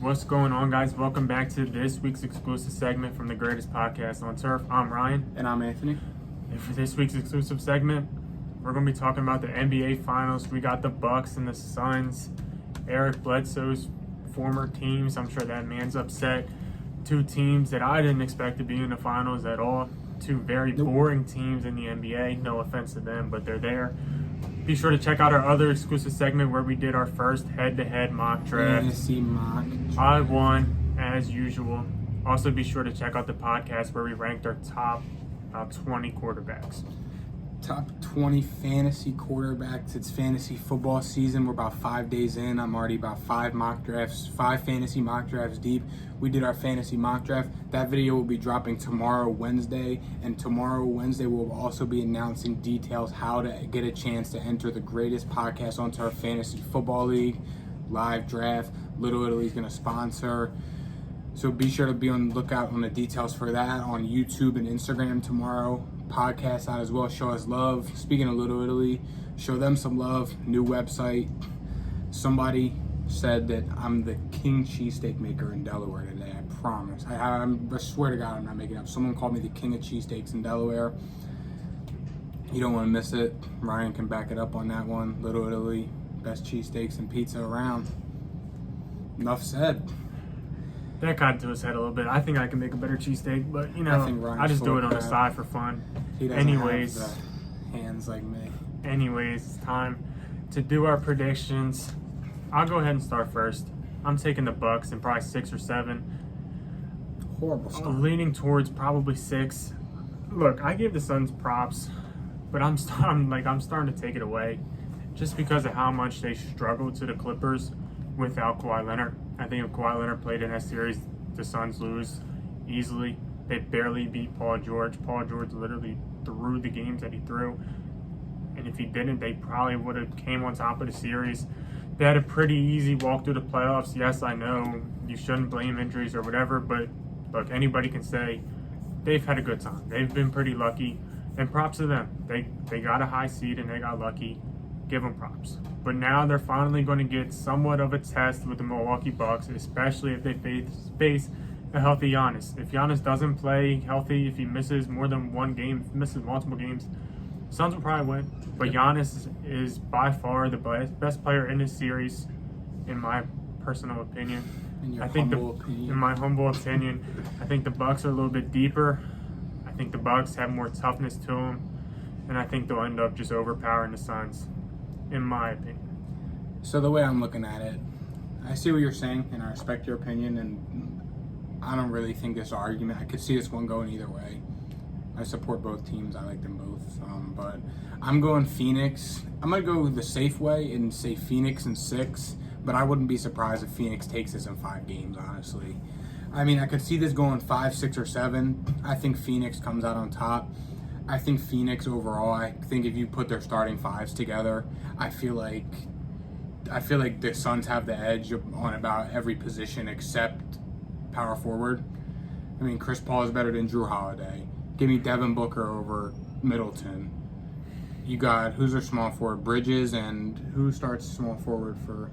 What's going on, guys? Welcome back to this week's exclusive segment from the greatest podcast on turf. I'm Ryan. And I'm Anthony. And for this week's exclusive segment, we're going to be talking about the NBA Finals. We got the Bucks and the Suns. Eric Bledsoe's former teams. I'm sure that man's upset. Two teams that I didn't expect to be in the finals at all. Two very boring teams in the NBA. No offense to them, but they're there. Be sure to check out our other exclusive segment where we did our first head-to-head mock draft. Fantasy mock draft. I won, as usual. Also, be sure to check out the podcast where we ranked our top 20 quarterbacks. Top 20 fantasy quarterbacks. It's fantasy football season. We're about 5 days in. I'm already about five fantasy mock drafts deep. We did our fantasy mock draft. That video will be dropping tomorrow, Wednesday. And tomorrow, Wednesday, we'll also be announcing details how to get a chance to enter the greatest podcast on turf fantasy football league live draft. Little Italy's going to sponsor. So be sure to be on the lookout on the details for that on YouTube and Instagram tomorrow. Podcast out as well. Show us love. Speaking of Little Italy, show them some love. New website. Somebody said that I'm the king cheesesteak maker in Delaware today. I promise. I swear to God I'm not making it up. Someone called me the king of cheesesteaks in Delaware. You don't want to miss it. Ryan can back it up on that one. Little Italy, best cheesesteaks and pizza around. Enough said. That got into his head a little bit. I think I can make a better cheesesteak, but I just do it on the side for fun. He doesn't have the hands like me. Anyways, it's time to do our predictions. I'll go ahead and start first. I'm taking the Bucks in probably 6 or 7. Horrible start. Leaning towards probably 6. Look, I give the Suns props, but I'm starting to take it away just because of how much they struggled to the Clippers without Kawhi Leonard. I think if Kawhi Leonard played in that series, the Suns lose easily. They barely beat Paul George. Paul George literally threw the games that he threw. And if he didn't, they probably would have came on top of the series. They had a pretty easy walk through the playoffs. Yes, I know you shouldn't blame injuries or whatever, but look, anybody can say they've had a good time. They've been pretty lucky, and props to them. They got a high seed and they got lucky. Give them props. But now they're finally going to get somewhat of a test with the Milwaukee Bucks, especially if they face a healthy Giannis. If Giannis doesn't play healthy, if he misses more than one game, misses multiple games, Suns will probably win. But Giannis is by far the best player in this series, in my personal opinion. In my humble opinion, I think the Bucks are a little bit deeper. I think the Bucks have more toughness to them, and I think they'll end up just overpowering the Suns, in my opinion. So the way I'm looking at it, I see what you're saying, and I respect your opinion, and I don't really think this argument. I could see this one going either way. I support both teams. I like them both. But I'm going Phoenix. I'm going to go the safe way and say Phoenix in 6, but I wouldn't be surprised if Phoenix takes this in 5 games, honestly. I mean, I could see this going 5, 6, or 7. I think Phoenix comes out on top. I think Phoenix overall, I think if you put their starting 5s together, I feel like the Suns have the edge on about every position except power forward. I mean, Chris Paul is better than Jrue Holiday. Give me Devin Booker over Middleton. You got, who's their small forward? Bridges, and who starts small forward for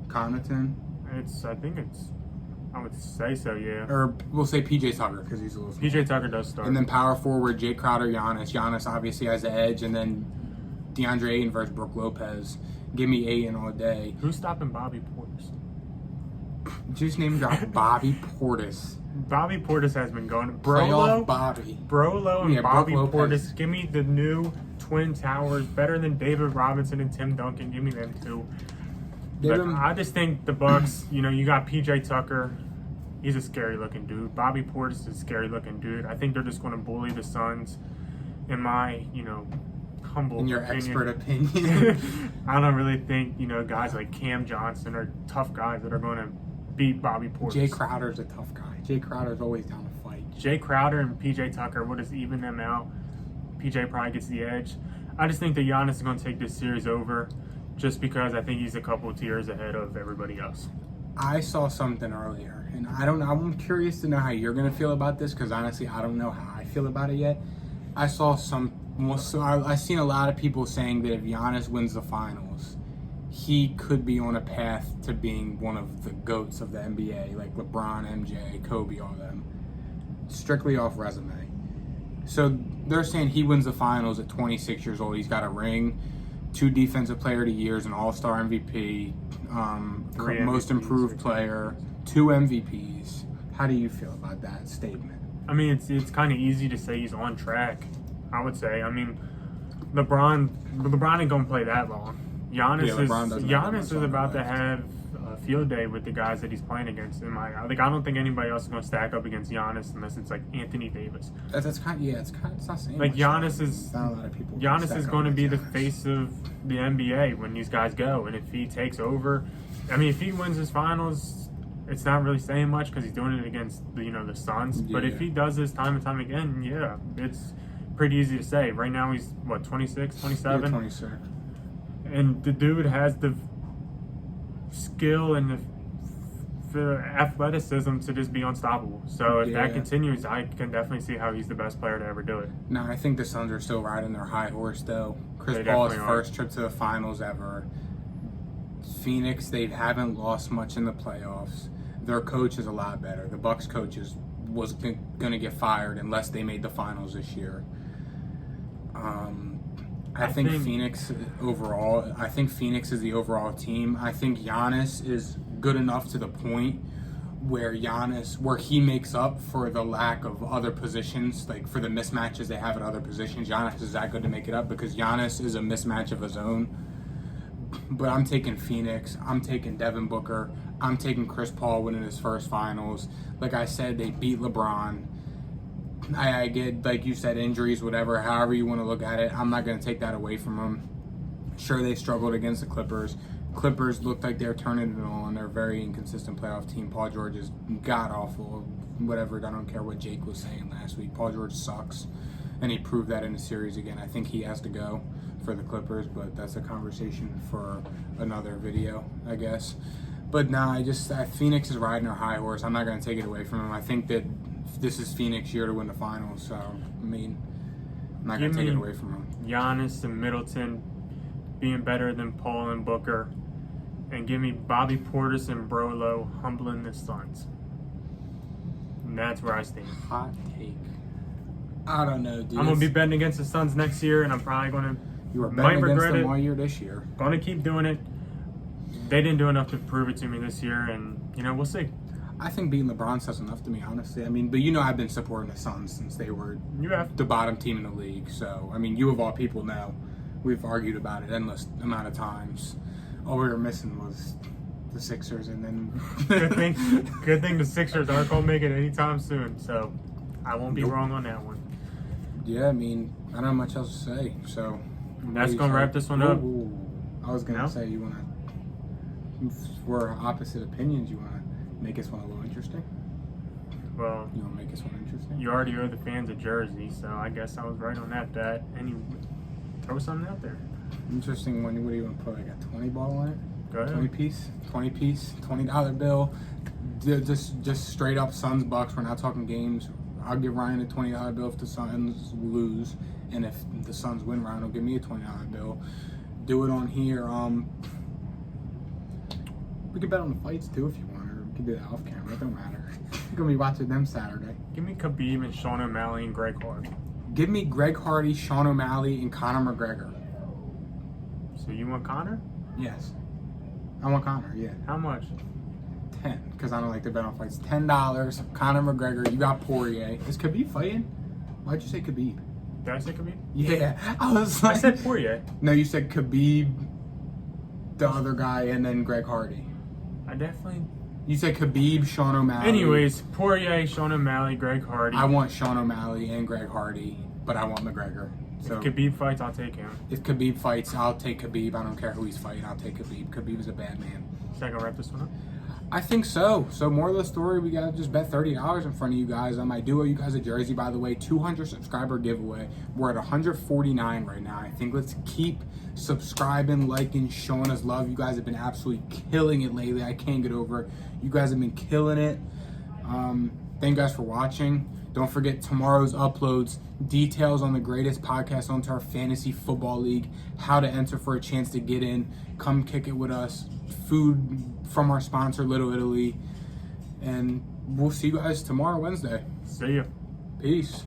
Connaughton? I would say so, yeah. Or we'll say PJ Tucker because he's a little small. PJ Tucker does start. And then power forward, Jay Crowder, Giannis. Giannis obviously has the edge, and then DeAndre Ayton versus Brook Lopez. Give me Ayton all day. Who's stopping Bobby Portis? Just name drop Bobby Portis. Bobby Portis has been going. Brolo and Bobby Portis. Give me the new Twin Towers. Better than David Robinson and Tim Duncan. Give me them too. But I just think the Bucks, you got PJ Tucker. He's a scary looking dude. Bobby Portis is a scary looking dude. I think they're just going to bully the Suns. In my, humble in your opinion. Expert opinion. I don't really think, guys like Cam Johnson are tough guys that are going to beat Bobby Portis. Jay Crowder's a tough guy. Jay Crowder's always down to fight. Jay Crowder and PJ Tucker, what does even them out? PJ probably gets the edge. I just think that Giannis is going to take this series over just because I think he's a couple of tiers ahead of everybody else. I saw something earlier, and I don't know. I'm curious to know how you're going to feel about this because honestly, I don't know how I feel about it yet. I saw I've seen a lot of people saying that if Giannis wins the finals, he could be on a path to being one of the GOATs of the NBA, like LeBron, MJ, Kobe, all them, strictly off resume. So they're saying he wins the finals at 26 years old. He's got a ring, 2 Defensive Player of the Years, an All-Star MVP, Most Improved Player, 2 MVPs. How do you feel about that statement? I mean, it's kind of easy to say he's on track, I would say. I mean, LeBron ain't going to play that long. Giannis is about to have a field day with the guys that he's playing against. I don't think anybody else is going to stack up against Giannis unless it's like Anthony Davis. It's not saying like much. Giannis is not a lot of people. Giannis is going to be the face of the NBA when these guys go, and if he takes over, I mean, if he wins his finals, it's not really saying much because he's doing it against the SUNS. Yeah. But if he does this time and time again, yeah, it's pretty easy to say. Right now he's what, 26, 27? Yeah, 26. And the dude has the skill and the athleticism to just be unstoppable. So if that continues, I can definitely see how he's the best player to ever do it. No, I think the Suns are still riding their high horse, though. Chris Paul's first trip to the finals ever. Phoenix, they haven't lost much in the playoffs. Their coach is a lot better. The Bucks coach was going to get fired unless they made the finals this year. I think Phoenix overall. I think Phoenix is the overall team. I think Giannis is good enough to the point where he makes up for the lack of other positions, like for the mismatches they have at other positions. Giannis is that good to make it up because Giannis is a mismatch of his own. But I'm taking Phoenix. I'm taking Devin Booker. I'm taking Chris Paul winning his first finals. Like I said, they beat LeBron. I get, like you said, injuries, whatever, however you want to look at it. I'm not going to take that away from them. Sure, they struggled against the Clippers. Clippers looked like they're turning it on. They're a very inconsistent playoff team. Paul George is god-awful. Whatever, I don't care what Jake was saying last week. Paul George sucks, and he proved that in the series again. I think he has to go for the Clippers, but that's a conversation for another video, I guess. But nah, Phoenix is riding their high horse. I'm not going to take it away from them. I think that this is Phoenix' year to win the finals, so, I mean, I'm not going to take it away from them. Giannis and Middleton being better than Paul and Booker, and give me Bobby Portis and Brolo humbling the Suns. And that's where I stand. Hot take. I don't know, dude. I'm going to be betting against the Suns next year, and I'm probably going to... You were betting against them all year this year. Going to keep doing it. They didn't do enough to prove it to me this year, and, we'll see. I think beating LeBron says enough to me, honestly. I mean, but I've been supporting the Suns since they were the bottom team in the league. So, I mean, you of all people know. We've argued about it endless amount of times. All we were missing was the Sixers, and then... Good thing the Sixers aren't going to make it anytime soon, so I won't be wrong on that one. Yeah, I mean, I don't have much else to say, so... That's going to wrap this one up. I was going to say, you want to... We're opposite opinions, you want to make this one a little interesting? Well, you want to make this one interesting? You already owe the fans a jersey, so I guess I was right on that bet. And you throw something out there. Interesting one. What do you want to put? Like a 20 ball on it? Go ahead. 20 piece, $20 bill. Just straight up Suns Bucks. We're not talking games. I'll give Ryan a $20 bill if the Suns lose, and if the Suns win, Ryan will give me a $20 bill. Do it on here. We can bet on the fights too if you want, or we can do that off camera. It don't matter. We're gonna be watching them Saturday. Give me Khabib and Sean O'Malley and Greg Hardy. Give me Greg Hardy, Sean O'Malley, and Conor McGregor. So you want Conor? Yes. I want Conor, yeah. How much? 10, because I don't like to bet on fights. $10, Conor McGregor, you got Poirier. Is Khabib fighting? Why'd you say Khabib? Did I say Khabib? Yeah. I said Poirier. No, you said Khabib, the other guy, and then Greg Hardy. I definitely... You said Khabib, Sean O'Malley. Anyways, Poirier, Sean O'Malley, Greg Hardy. I want Sean O'Malley and Greg Hardy, but I want McGregor. So if Khabib fights, I'll take him. If Khabib fights, I'll take Khabib. I don't care who he's fighting. I'll take Khabib. Khabib is a bad man. Should I go wrap this one up? I think so. So more of the story, we got to just bet $30 in front of you guys. I do owe you guys a jersey, by the way. 200 subscriber giveaway. We're at 149 right now. I think let's keep subscribing, liking, showing us love. You guys have been absolutely killing it lately. I can't get over it. You guys have been killing it. Thank you guys for watching. Don't forget tomorrow's uploads, details on the greatest podcast onto our fantasy football league, how to enter for a chance to get in, come kick it with us, food from our sponsor, Little Italy, and we'll see you guys tomorrow, Wednesday. See ya. Peace.